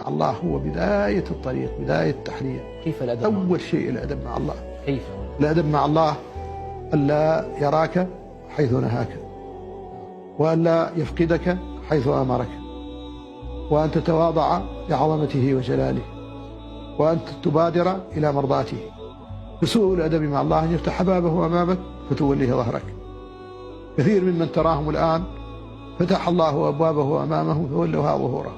مع الله هو بداية الطريق، بداية التحلية. كيف الأدب؟ أول شيء الأدب مع الله. كيف؟ الأدب مع الله ألا يراك حيث نهاك، وألا يفقدك حيث أمرك، وأن تتواضع لعظمته وجلاله، وأن تبادر إلى مرضاته. فسوء الأدب مع الله أن يفتح بابه أمامك فتوليه ظهرك. كثير ممن تراهم الآن فتح الله أبوابه أمامهم فولوها ظهوره،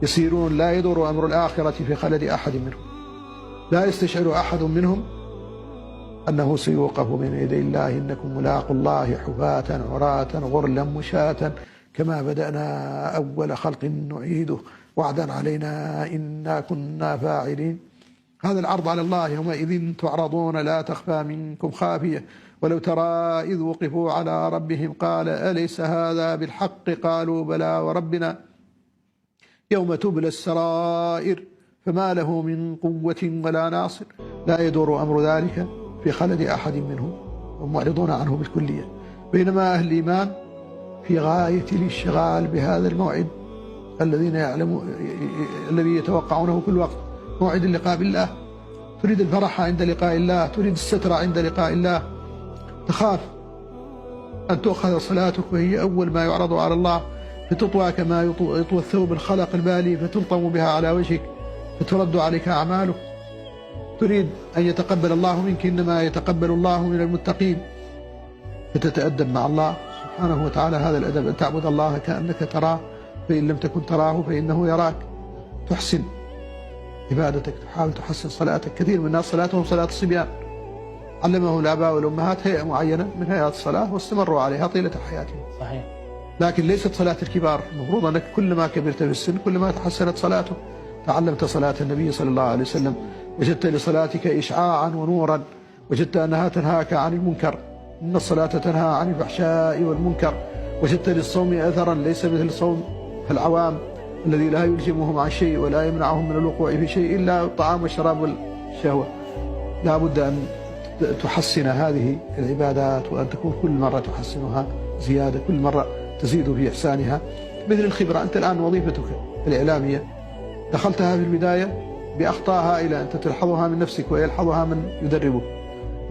يسيرون لا يدور أمر الآخرة في خلد أحد منهم، لا يستشعر أحد منهم أنه سيوقف بين يدي الله: إنكم ملاقوا الله حفاة عراة غرلا مشاة كما بدأنا أول خلق نعيده وعدا علينا إنا كنا فاعلين. هذا العرض على الله: يومئذ تعرضون لا تخفى منكم خافية ولو ترى إذ وقفوا على ربهم قال أليس هذا بالحق قالوا بلى وربنا يوم تبلى السرائر فما له من قوة ولا ناصر. لا يدور أمر ذلك في خلد أحد منهم، هم معرضون عنه بالكلية، بينما أهل الإيمان في غاية الاشتغال بهذا الموعد الذي يتوقعونه كل وقت، موعد اللقاء بالله. تريد الفرح عند لقاء الله، تريد الستر عند لقاء الله، تخاف أن تؤخذ صلاتك وهي أول ما يعرض على الله، فتطوى كما يطوى الثوب الخلق البالي فتلطم بها على وجهك فترد عليك أعمالك. تريد أن يتقبل الله منك، إنما يتقبل الله من المتقين، فتتأدب مع الله سبحانه وتعالى. هذا الأدب: أن تعبد الله كأنك تراه فإن لم تكن تراه فإنه يراك. تحسن عبادتك، تحاول تحسن صلاتك. كثير من الناس صلاتهم صلاة الصبيان، علمهم الآباء والأمهات هيئة معينة من هيئات الصلاة واستمروا عليها طيلة حياتهم. صحيح. لكن ليست صلاة الكبار. المفروض أنك كلما كبرت في السن كلما تحسنت صلاته. تعلمت صلاة النبي صلى الله عليه وسلم، وجدت لصلاتك إشعاعا ونورا، وجدت أنها تنهاك عن المنكر، إن الصلاة تنهى عن الفحشاء والمنكر. وجدت للصوم أثرا ليس مثل صوم العوام الذي لا يلزمهم عن شيء ولا يمنعهم من الوقوع في شيء إلا الطعام والشراب والشهوة. لا بد أن تحسن هذه العبادات، وأن تكون كل مرة تحسنها زيادة، كل مرة تزيد في إحسانها. مثل الخبرة، أنت الآن وظيفتك الإعلامية دخلتها في البداية بأخطائها إلى أن تلحظها من نفسك ويلحظها من يدربك،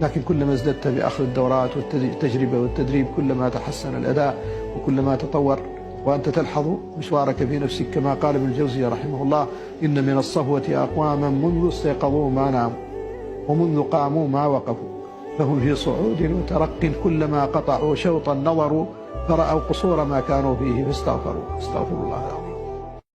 لكن كلما ازددت بأخذ الدورات والتجربة والتدريب كلما تحسن الأداء وكلما تطور، وأنت تلحظ مشوارك في نفسك. كما قال ابن الجوزي رحمه الله: إن من الصفوة أقواما منذ استيقظوا ما ناموا ومنذ قاموا ما وقفوا، فهم في صعود وترق كلما قطعوا شوطا نظروا فرأوا قصور ما كانوا فيه فاستغفروا. استغفر الله العظيم.